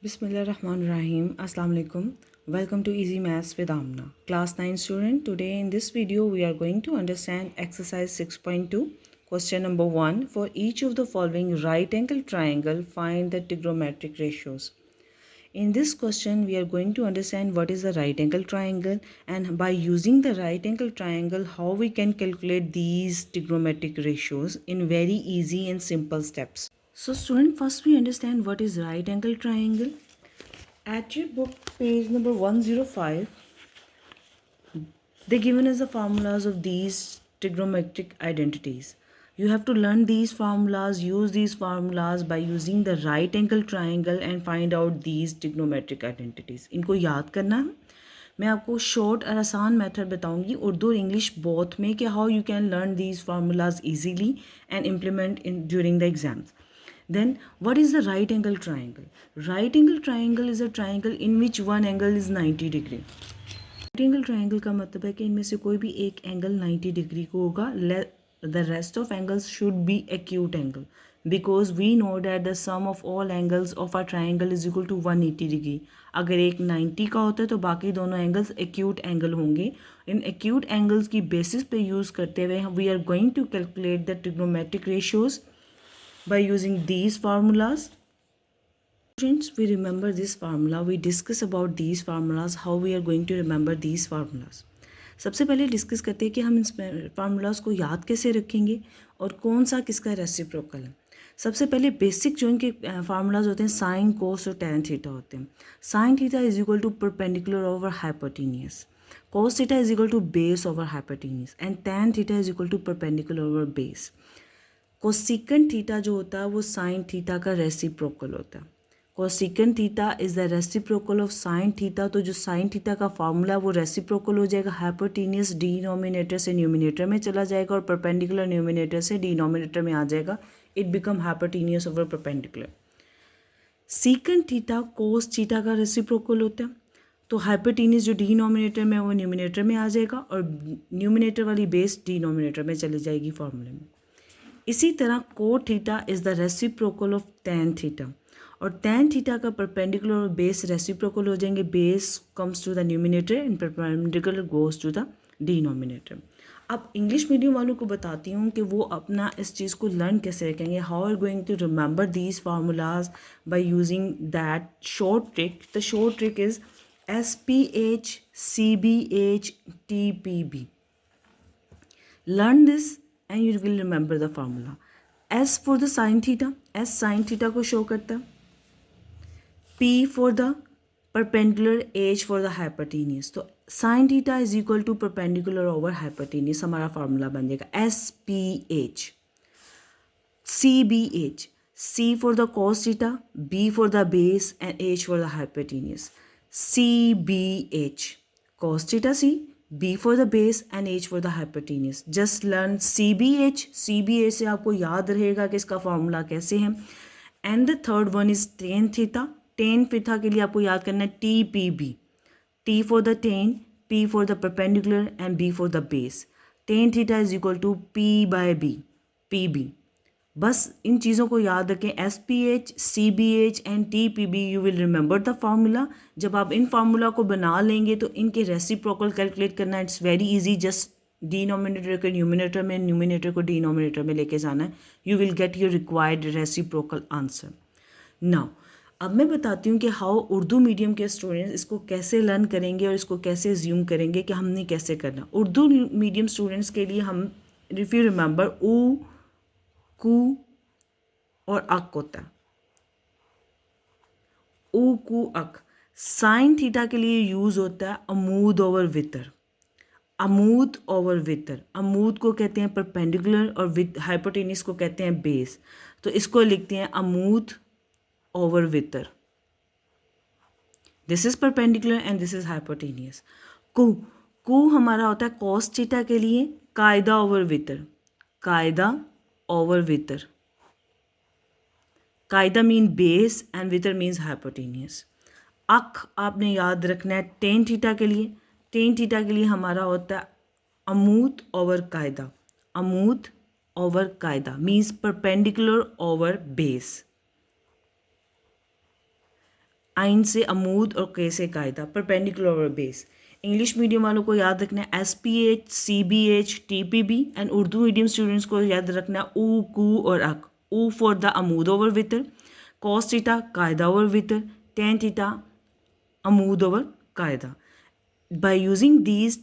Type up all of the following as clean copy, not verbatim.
Bismillahirrahmanirrahim. Assalamu alaikum. Welcome to Easy Maths with Amna. Class 9 student. Today in this video we are going to understand exercise 6.2. Question number 1. For each of the following right angle triangle, find the trigonometric ratios. In this question we are going to understand what is the right angle triangle, and by using the right angle triangle how we can calculate these trigonometric ratios in very easy and simple steps. So student, first we understand what is right angle triangle. At your book page number 105, they given us the formulas of these trigonometric identities. You have to learn these formulas, use these formulas by using the right angle triangle and find out these trigonometric identities. इनको याद करना है. मैं आपको short और आसान method बताऊंगी उर्दू और इंग्लिश बोथ में कि how you can learn these formulas easily and implement in during the exams. Then what is the right angle triangle? Right angle triangle is a triangle in which one angle is 90 degree. Right angle triangle का मतलब है कि इनमें से कोई भी एक angle 90 degree को होगा. The rest of angles should be acute angle because we know that the sum of all angles of a triangle is equal to 180 degree. अगर एक 90 का होता है तो बाकी दोनों एंगल्स acute एंगल होंगे. इन acute एंगल्स की बेसिस पे यूज़ करते हुए we are going to calculate the trigonometric ratios by using these formulas. Students, we remember this formula, we discuss about these formulas, how we are going to remember these formulas. सबसे पहले discuss करते हैं कि हम इन formulas को याद कैसे रखेंगे और कौन सा किसका रेसिप्रोकल है. सबसे पहले बेसिक जो इनके फार्मूलाज होते हैं साइन कोस और टैन थीटा होते हैं. Sine theta is equal to perpendicular over hypotenuse, cos theta is equal to base over hypotenuse and tan theta is equal to perpendicular over base. Cosecant theta जो होता है वो sign theta का reciprocal होता है. Cosecant theta is the reciprocal of sine theta. तो जो sign theta का फार्मूला वो रेसिप्रोकल हो जाएगा. हाइपोटेनियस डिनोमिनेटर से न्यूमिनेटर में चला जाएगा और परपेंडिकुलर न्यूमिनेटर से डिनोमिनेटर में आ जाएगा. It become hypotenuse over perpendicular. Secant theta cos theta का रेसिप्रोकल होता है. तो हाइपोटेनियस जो डिनोमिनेटर में वो न्यूमिनेटर में आ जाएगा और न्यूमिनेटर वाली बेस डिनोमिनेटर में चली जाएगी फार्मूले में. इसी तरह cot theta is the reciprocal of tan theta और टैन थीटा का परपेंडिकुलर और बेस रेसिप्रोकल हो जाएंगे. Base comes to the numerator and perpendicular goes to the denominator. अब इंग्लिश मीडियम वालों को बताती हूँ कि वो अपना इस चीज़ को लर्न कैसे रखेंगे. How are going to remember these formulas by using that short trick. The short trick is SPH CBH TPB. Learn this and you will remember the formula. S for the sin theta, S sin theta को show करता है. P for the perpendicular, H for the hypotenuse. तो sin theta is equal to perpendicular over hypotenuse हमारा formula बन जाएगा SPH. CBH, C for the cos theta, B for the base and H for the hypotenuse. CBH, cos theta C, B for the base and H for the hypotenuse. Just learn CBH. CBH से आपको याद रहेगा कि इसका formula कैसे है. And the third one is tan theta. Tan theta के लिए आपको याद करना है TPB. T for the tan, P for the perpendicular and B for the base. Tan theta is equal to P by B, PB. बस इन चीज़ों को याद रखें. SPH CBH and TPB. You will remember the formula. जब आप इन formula को बना लेंगे तो इनके रेसिप्रोकल कैलकुलेट करना it's very easy. Just denominator को न्यूमिनेटर में, न्यूमिनेटर को डिनोमिनेटर में लेके जाना है. You will get your required reciprocal answer. Now अब मैं बताती हूँ कि हाउ उर्दू मीडियम के स्टूडेंट्स इसको कैसे लर्न करेंगे और इसको कैसे ज्यूम करेंगे कि हमने कैसे करना. उर्दू मीडियम स्टूडेंट्स के लिए हम इफ़ यू रिमेंबर ऊ कू और अक होता है. ऊ कू अक. साइन थीटा के लिए यूज़ होता है अमूद ओवर वितर. अमूद ओवर वितर. अमूद को कहते हैं परपेंडिकुलर और विद हाइपोटेनियस को कहते हैं बेस. तो इसको लिखते हैं अमूद ओवर वितर. This is perpendicular and this is hypotenuse. कू हमारा होता है कॉस थीटा के लिए कायदा ओवर वितर. कायदा over वितर. कायदा मीन बेस एंड वितर मीन्स हाइपोटेनियस. अक आपने याद रखना है टेन थीटा के लिए. टेन थीटा के लिए हमारा होता है अमूद ओवर कायदा. अमूद ओवर कायदा मीन्स परपेंडिकुलर ओवर बेस. आइन से अमूद और के से कायदा, परपेंडिकुलर और बेस। इंग्लिश मीडियम वालों को याद रखना है SPH, CBH, TPB and Urdu medium students को याद रखना है ऊ, कू और अक। ऊ फॉर द अमूद ओवर वितर, कॉस थीटा कायदा ओवर वितर, टेन थीटा अमूद ओवर कायदा। By using these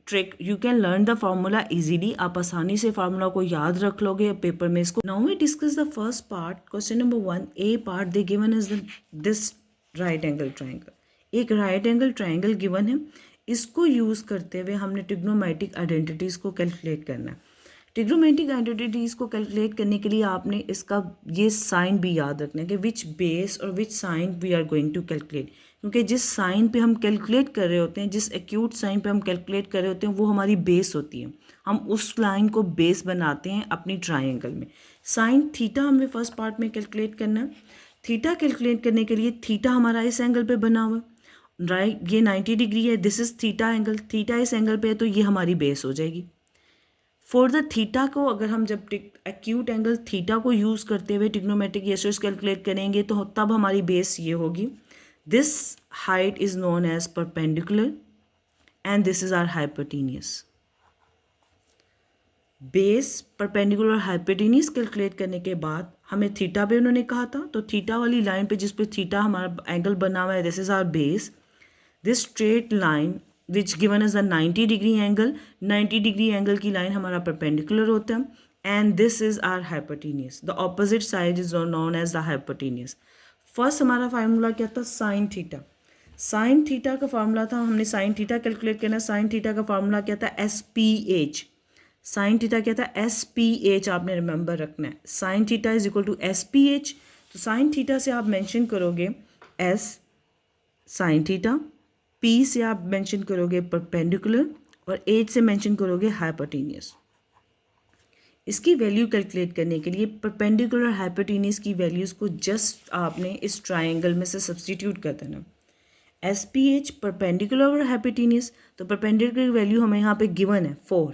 trick you can learn the formula easily. आप आसानी से फार्मूला को याद रख लोगे पेपर में इसको। Now we discuss the first part, question number 1 a part the given is this right angle triangle. एक राइट एंगल ट्राइंगल गिवन है, इसको यूज़ करते हुए हमने ट्रिग्नोमेट्रिक आइडेंटिटीज़ को कैलकुलेट करना है। ट्रिग्नोमेट्रिक आइडेंटिटीज़ को कैलकुलेट करने के लिए आपने इसका ये साइन भी याद रखना है कि विच बेस और which sine we are going to calculate, क्योंकि जिस साइन पे हम कैलकुलेट कर रहे होते हैं, जिस एक्यूट साइन पे हम कैलकुलेट कर रहे होते हैं, वो हमारी बेस होती है। हम उस लाइन को बेस बनाते हैं अपनी ट्राइंगल में। साइन थीटा हमें फर्स्ट पार्ट में कैलकुलेट करना है। थीटा कैलकुलेट करने के लिए थीटा हमारा इस एंगल पे बना हुआ है, राइट, ये 90 डिग्री है, this is theta angle, theta इस एंगल पे है, तो ये हमारी बेस हो जाएगी। फॉर द थीटा को अगर हम जब एक्यूट एंगल थीटा को यूज़ करते हुए ट्रिग्नोमेट्रिक रेशियोज कैलकुलेट करेंगे तो तब हमारी बेस ये होगी। This height is known as perpendicular and this is our hypotenuse. Base perpendicular hypotenuse calculate करने के बाद हमें थीटा पे उन्होंने कहा था, तो थीटा वाली लाइन पे जिस पे थीटा हमारा एंगल बना हुआ है, this is our base. This straight line which given is the 90 degree angle, 90 degree angle की लाइन हमारा परपेंडिकुलर होता है and this is our hypotenuse. The opposite side is known as the hypotenuse. First हमारा formula क्या था, sine theta. Sine theta का formula था, हमने साइन थीटा कैलकुलेट करना। साइन थीटा का फार्मूला क्या था, SPH। साइन थीटा क्या था, SPH, आपने रिमेंबर रखना है। Sine theta is equal to SPH। तो साइन थीटा से आप मेंशन करोगे S साइन थीटा, P से आप मेंशन करोगे परपेंडिकुलर और H से मेंशन करोगे हाइपोटेनियस। इसकी वैल्यू कैलकुलेट करने के लिए परपेंडिकुलर हाइपोटेनियस की वैल्यूज़ को जस्ट आपने इस ट्राइंगल में से सब्सटीट्यूट कर देना। SPH परपेंडिकुलर और हाइपोटेनियस, तो परपेंडिकुलर की वैल्यू हमें यहाँ पे गिवन है 4,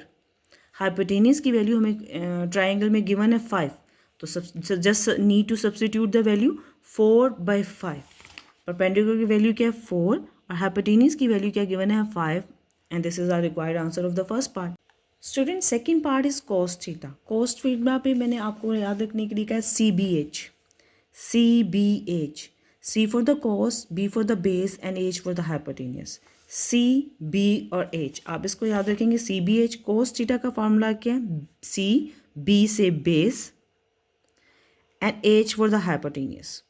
हाइपोटेनियस की वैल्यू हमें ट्राइंगल में गिवन है 5, तो just need to substitute the value 4/5। Perpendicular की वैल्यू क्या है 4 और हाइपोटेनियस की वैल्यू क्या गिवन है 5 and this is our required answer of the first part. Student second part is cos theta. Cos theta पे मैंने आपको याद रखने के लिए कहा है CBH। CBH, C for the cos, B for the base and H for the hypotenuse. C, B और H आप इसको याद रखेंगे। CBH कॉस थीटा का फॉर्मूला क्या है, C, B से base and H for the hypotenuse.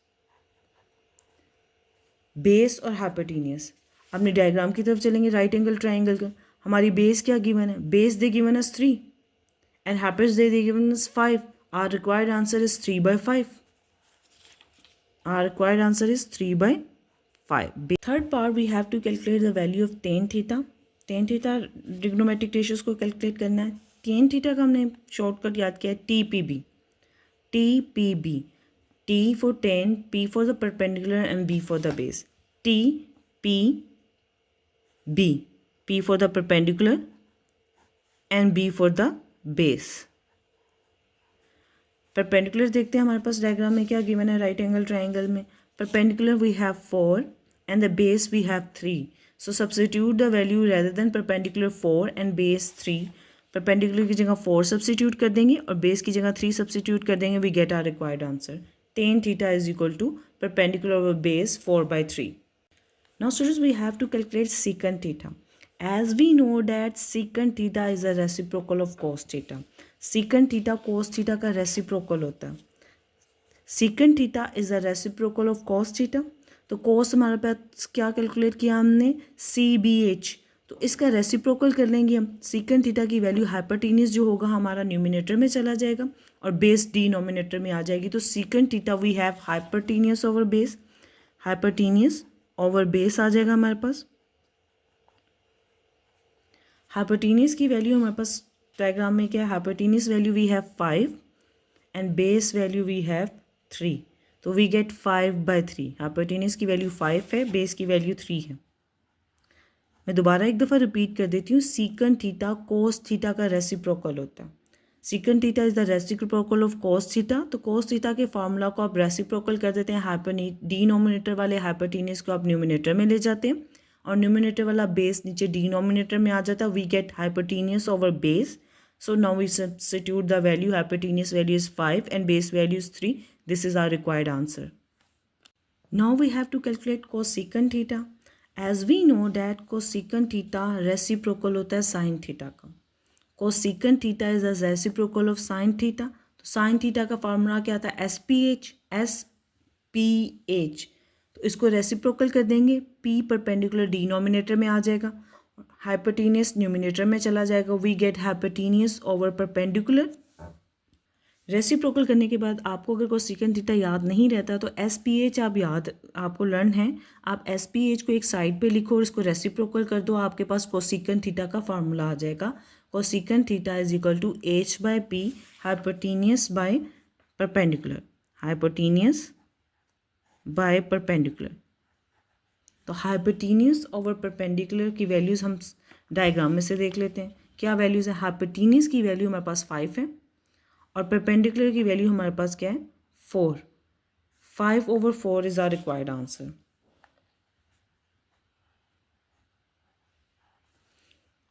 Base और हाइपोटेनियस, अपने डायग्राम की तरफ चलेंगे राइट एंगल ट्राइंगल का। हमारी बेस क्या गिवन है, base the given is 3 and hypotenuse the given is 5। Our required answer is 3/5। Our required answer is 3/5. Third part we have to calculate the value of tan theta. Tan theta trigonometric ratios को calculate करना है। tan theta का हमने shortcut याद किया है TPB। TPB, T for tan, P for the perpendicular and B for the base. TPB, P for the perpendicular and B for the base. Perpendicular देखते हैं हमारे पास डायग्राम में क्या गिवन है राइट एंगल ट्राइंगल में। Perpendicular we have 4 and the base we have 3, so substitute the value rather than perpendicular 4 and base 3। Perpendicular की जगह 4 सब्सटीट्यूट कर देंगे और बेस की जगह 3 सब्सटीट्यूट कर देंगे, we get our required answer. tan theta is equal to perpendicular over base 4/3। Now students we have to calculate secant theta. As we know that secant theta is a reciprocal of cos theta. Secant theta cos theta का reciprocal होता है। Secant theta is a reciprocal of cos theta. तो cos हमारे पास क्या calculate किया हमने, CBH, तो इसका रेसिप्रोकल कर लेंगे हम। secant theta की वैल्यू हाइपोटेनियस जो होगा हमारा न्यूमिनेटर में चला जाएगा और बेस डिनोमिनेटर में आ जाएगी। तो secant theta we have hypotenuse over base, hypotenuse over base आ जाएगा हमारे पास। हाइपोटेनियस की वैल्यू हमारे पास डायग्राम में क्या है, hypotenuse value we have 5 and base value we have 3, तो वी गेट 5/3। हाइपोटेनियस की वैल्यू 5 है, बेस की वैल्यू 3 है। मैं दोबारा एक दफ़ा रिपीट कर देती हूँ, सीकंट थीटा कोस थीटा का रेसिप्रोकल होता है। Secant theta is the reciprocal of cos theta. तो कॉस थीटा के फार्मूला को आप रेसिप्रोकल कर देते हैं, डिनोमिनेटर वाले हाइपोटेन्यूज को आप न्यूमिनेटर में ले जाते हैं और न्यूमिनेटर वाला बेस नीचे डिनोमिनेटर में आ जाता है। We get hypotenuse over base. So now we substitute the value. Hypotenuse value is 5 and base value is 3. This is our required answer. Now we have to calculate cosecant theta. As we know that cosecant theta reciprocal होता है sin theta का. Cosecant theta is the reciprocal of sin theta. तो sin theta का formula क्या आता है? SPH. तो इसको रेसिप्रोकल कर देंगे, P परपेंडिकुलर डिनोमिनेटर में आ जाएगा, हाइपोटेन्यूस न्यूमिनेटर में चला जाएगा. We get hypotenuse over perpendicular. Reciprocal करने के बाद आपको अगर कोसेकेंट थीटा याद नहीं रहता तो SPH आपको लर्न है. आप SPH को एक साइड पे लिखो और इसको रेसिप्रोकल कर दो, आपके पास कोसेकेंट थीटा का फार्मूला आ जाएगा. Cosecant theta is equal to H/P hypotenuse by perpendicular. Hypotenuse by perpendicular. तो हाइपोटेन्यूस ओवर परपेंडिकुलर की वैल्यूज़ हम डायग्राम में से देख लेते हैं. क्या वैल्यूज़ है? हाइपोटेन्यूस की वैल्यू हमारे पास 5 है और परपेंडिकुलर की वैल्यू हमारे पास क्या है? 4. 5/4 इज आवर रिक्वायर्ड आंसर.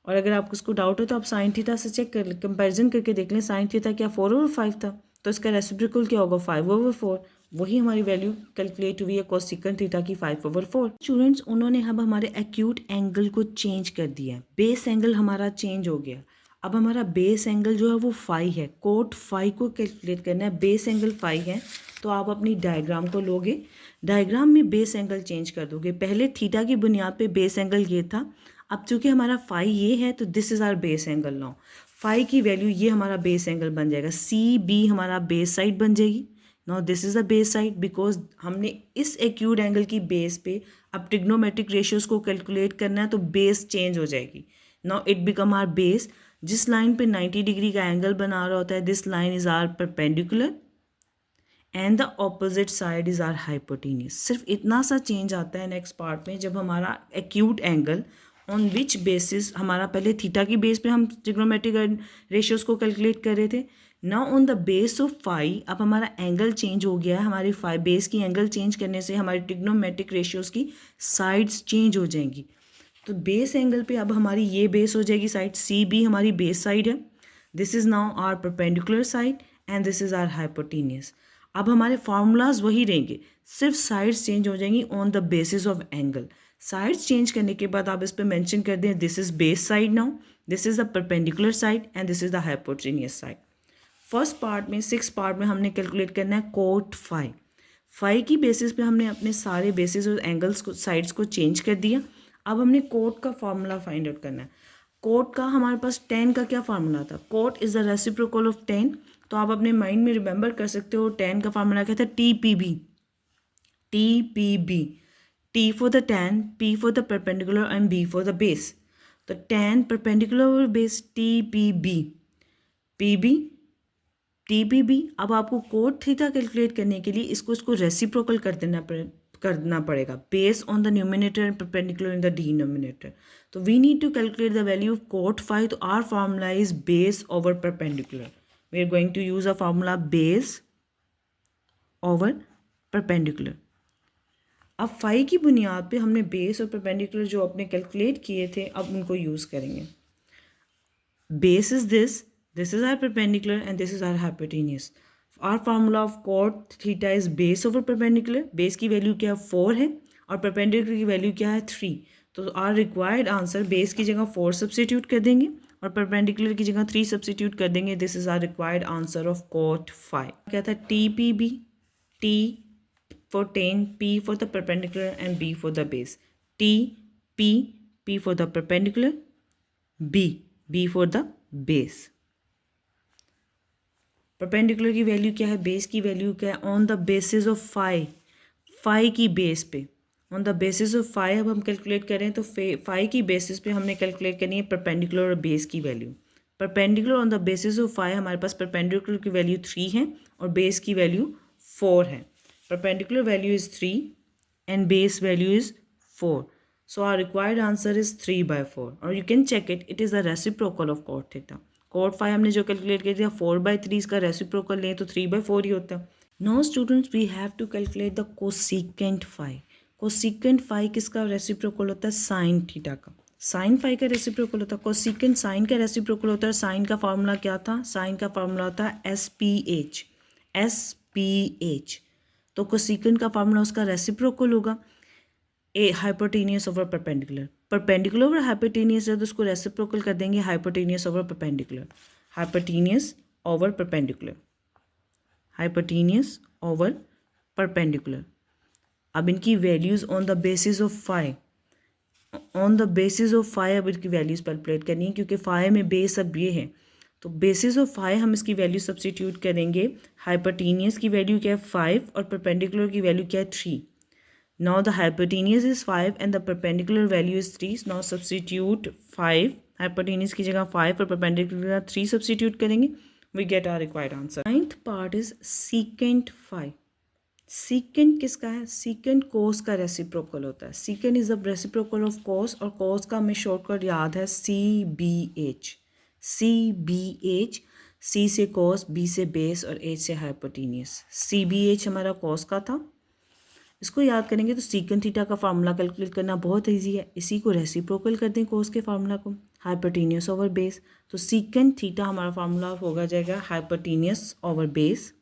और अगर आपको इसको डाउट हो तो आप साइन थीटा से चेक कर कंपैरिजन करके देख लें. साइन थीटा क्या 4/5 था, तो इसका रेसिप्रोकल क्या होगा? 5/4. वही हमारी वैल्यू कैलकुलेट हुई है कोसेकेंट थीटा की 5/4. स्टूडेंट्स, उन्होंने अब हमारे एक्यूट एंगल को चेंज कर दिया है. बेस एंगल हमारा चेंज हो गया. अब हमारा बेस एंगल जो है वो फाई है. कोट फाई को कैलकुलेट करना है. बेस एंगल फाई है तो आप अपनी डायग्राम को लोगे, डायग्राम में बेस एंगल चेंज कर दोगे. पहले थीटा की बुनियाद पे बेस एंगल ये था. अब चूंकि हमारा फाई ये है तो this is our base angle. Now phi की वैल्यू ये हमारा बेस एंगल बन जाएगा. CB हमारा बेस साइड बन जाएगी. Now this is the base side because हमने इस एक्यूट एंगल की बेस पे अब ट्रिग्नोमेट्रिक रेशियोज को कैलकुलेट करना है तो बेस चेंज हो जाएगी. Now it become our base. जिस लाइन पे 90 डिग्री का एंगल बना रहा होता है, this line is our perpendicular and the opposite side is our hypotenuse. सिर्फ इतना सा चेंज आता है नेक्स्ट पार्ट में जब हमारा acute angle on which basis, हमारा पहले थीटा की बेस पे हम ट्रिग्नोमेट्रिक रेशियोज को कैलकुलेट कर रहे थे. Now on the base of phi अब हमारा एंगल चेंज हो गया है. हमारी फाई बेस की एंगल चेंज करने से हमारी ट्रिग्नोमेट्रिक रेशियोज की साइड्स चेंज हो जाएंगी. तो बेस एंगल पे अब हमारी ये बेस हो जाएगी साइड. CB हमारी बेस साइड है. This is now our perpendicular side and this is our hypotenuse. अब हमारे फार्मूलाज वही रहेंगे, सिर्फ साइड्स चेंज हो जाएंगी on the basis of angle. Sides change करने के बाद आप इस पर मेंशन कर दें this is base side. Now this is the perpendicular side and this is the hypotenuse side. First part में 6 पार्ट में हमने कैलकुलेट करना है कोट फाई. फाई की बेसिस पे हमने अपने सारे बेसिस और एंगल्स को साइड्स को चेंज कर दिया. अब हमने कोट का फार्मूला फाइंड आउट करना है. कोट का हमारे पास 10 का क्या फार्मूला था? Cot is the reciprocal of 10. तो आप अपने माइंड में रिमेंबर कर सकते हो 10 का फार्मूला क्या था? TPB. T for the tan, P for the perpendicular and B for the base. तो tan perpendicular और base TPB. TPB. अब आपको कोट थीटा कैलकुलेट करने के लिए इसको रेसिप्रोकल करना पड़ेगा. Base on the numerator and perpendicular in the denominator. तो we need to calculate the value of cot phi. तो our formula is base over perpendicular. We are going to use a formula base over perpendicular. अब phi की बुनियाद पे हमने base और perpendicular जो अपने कैलकुलेट किए थे अब उनको यूज़ करेंगे. Base is this is our perpendicular and this is our hypotenuse. Our formula of cot theta is base over perpendicular. Base की वैल्यू क्या है? 4 है और परपेंडिकुलर की वैल्यू क्या है? 3. तो आर रिक्वायर्ड आंसर बेस की जगह 4 सब्सटीट्यूट कर देंगे और परपेंडिकुलर की जगह 3 सब्सटीट्यूट कर देंगे. This is our required answer of cot phi. क्या था? TPB. T for tan, P for the perpendicular and B for the base. P for the perpendicular, B for the base. Perpendicular की value क्या है? Base की value क्या है? On the basis of phi की base पे, on the basis of phi अब हम कैलकुलेट करें तो फाई की बेसिस पे हमने कैलकुलेट करनी है परपेंडिकुलर और बेस की value. Perpendicular on the basis of phi हमारे पास परपेंडिकुलर की वैल्यू 3 है और बेस की वैल्यू 4 है. Perpendicular value is 3 and base value is 4. So our required answer is 3/4. Or you can check it. It is the reciprocal of cot theta. cot 5 हमने जो calculate कर दिया 4/3, इसका रेसिप्रोकल लें तो 3/4 ही होता है. Now students we have to calculate the cosecant 5. Cosecant 5 किसका रेसिप्रोकल होता है? साइन थीटा का. साइन 5 का रेसिप्रोकल होता है. कोसिकेंट साइन का रेसिप्रोकल होता है. साइन का फार्मूला क्या था? साइन का फार्मूला होता है SPH. SPH. तो कोसिकेंट का फार्मूला उसका रेसिप्रोकल होगा a hypotenuse over perpendicular. Perpendicular over hypotenuse है तो उसको रेसिप्रोकल कर देंगे hypotenuse over perpendicular. Hypotenuse over perpendicular. Hypotenuse over perpendicular. अब इनकी values on the basis of phi, on the basis of phi अब इनकी वैल्यूज कैलकुलेट करनी है क्योंकि फाई में बेस अब ये है. तो बेसिस ऑफ फाई हम इसकी वैल्यू सब्सटीट्यूट करेंगे. हाइपोटेनियस की वैल्यू क्या है 5 और परपेंडिकुलर की वैल्यू क्या है 3. Now the hypotenuse is 5 and the perpendicular value is 3. Now substitute 5, hypotenuse की जगह 5 और perpendicular 3 substitute करेंगे. We get our required answer. Ninth part is secant 5. Secant किसका है? Secant cos का reciprocal होता है. Secant is the reciprocal of cos और cos का हमें शॉर्टकट याद है CBH. CBH, C से cos, B से base और H से hypotenuse. CBH हमारा cos का था. इसको याद करेंगे तो सीकन थीटा का फार्मूला कैलकुलेट करना बहुत इजी है. इसी को रेसिप्रोकल कर दें कोस के फार्मूला को, हाइपोटेनियस ओवर बेस. तो सीकन थीटा हमारा फार्मूला होगा जाएगा hypotenuse over base.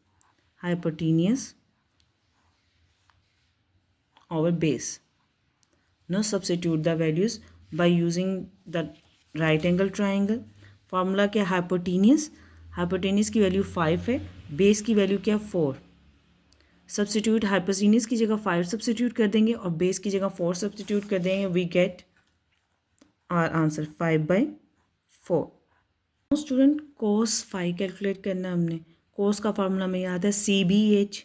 Hypotenuse over base. No substitute the values by using the right angle triangle. Formula क्या है? हाइपोटेनियस. हाइपोटेनियस की वैल्यू 5 है, बेस की वैल्यू क्या है 4. सब्स्टिट्यूट हाइपोटेन्यूज की जगह 5 सब्स्टिट्यूट कर देंगे और बेस की जगह 4 सब्स्टिट्यूट कर देंगे. We get our answer 5/4. Student cos 5 calculate करना हमने. कोस का फार्मूला में याद है CBH.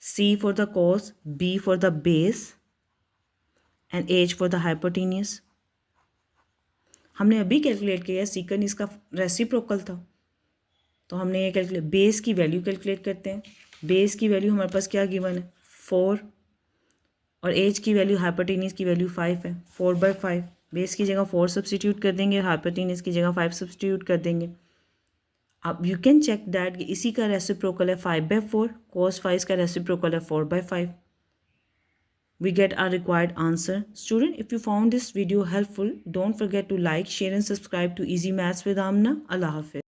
C for the cos, B for the base and H for the hypotenuse. हमने अभी कैलकुलेट किया सीकन इसका रेसिप्रोकल था तो हमने ये कैलकुलेट बेस की वैल्यू कैलकुलेट करते हैं. बेस की वैल्यू हमारे पास क्या गिवन है 4 और एज की वैल्यू हाइपोटेनियस की वैल्यू 5 है. 4/5. बेस की जगह 4 सब्स्टिट्यूट कर देंगे, हाइपोटेनियस की जगह 5 सब्स्टिट्यूट कर देंगे. अब यू कैन चेक दैट कि इसी का रेसिप्रोकल है 5/4. cos 5 का रेसिप्रोकल है 4/5. We get our required answer. Student, if you found this video helpful, don't forget to like, share and subscribe to Easy Maths with Amna. Allah Hafiz.